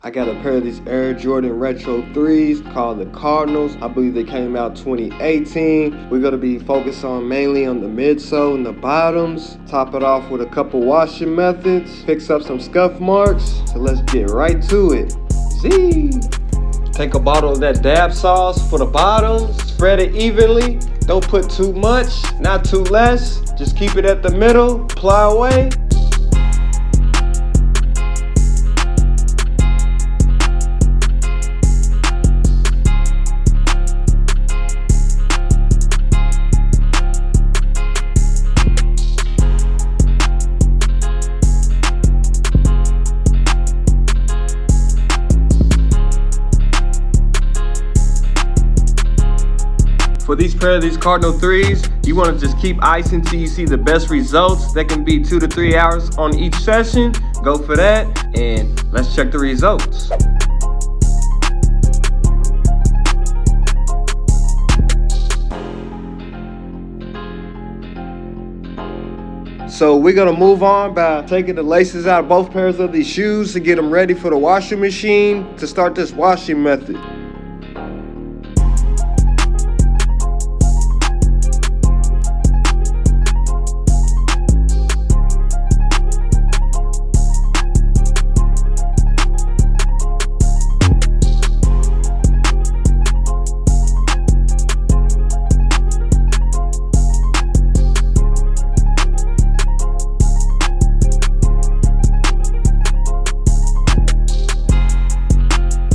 I got a pair of these Air Jordan Retro 3s called the Cardinals. I believe they came out 2018. We're going to be focused on mainly on the midsole and the bottoms. Top it off with a couple washing methods. Fix up some scuff marks. So let's get right to it. Z. Take a bottle of that dab sauce for the bottoms. Spread it evenly. Don't put too much, not too less. Just keep it at the middle. Apply away. For these pair of these Cardinal 3s, you want to just keep icing till you see the best results. That can be 2 to 3 hours on each session. Go for that, and let's check the results. So we're gonna move on by taking the laces out of both pairs of these shoes to get them ready for the washing machine to start this washing method.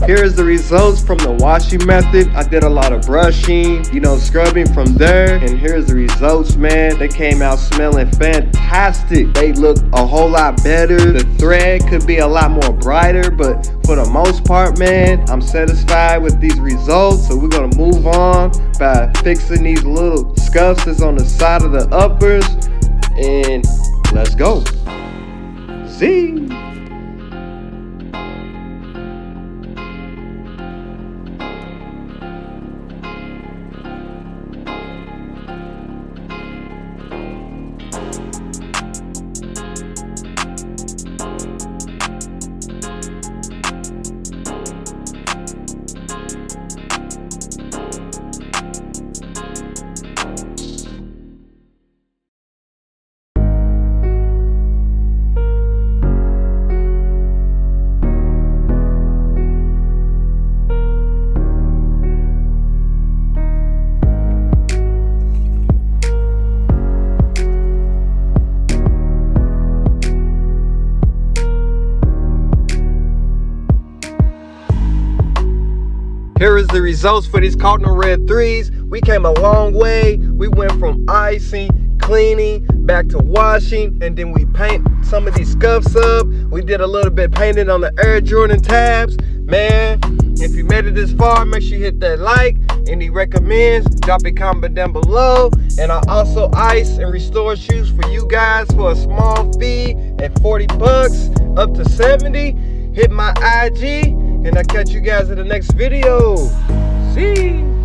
Here's the results from the washing method. I did a lot of brushing, scrubbing from there. And here's the results, man. They came out smelling fantastic. They look a whole lot better. The thread could be a lot more brighter, but for the most part, man, I'm satisfied with these results. So we're gonna move on by fixing these little scuffs that's on the side of the uppers. And let's go. See? Here is the results for these Cardinal Red 3s. We came a long way. We went from icing, cleaning, back to washing, and then we paint some of these scuffs up. We did a little bit painting on the Air Jordan tabs. Man, if you made it this far, make sure you hit that like. Any recommends, drop a comment down below. And I also ice and restore shoes for you guys for a small fee at 40 bucks up to 70. Hit my IG. And I'll catch you guys in the next video. See?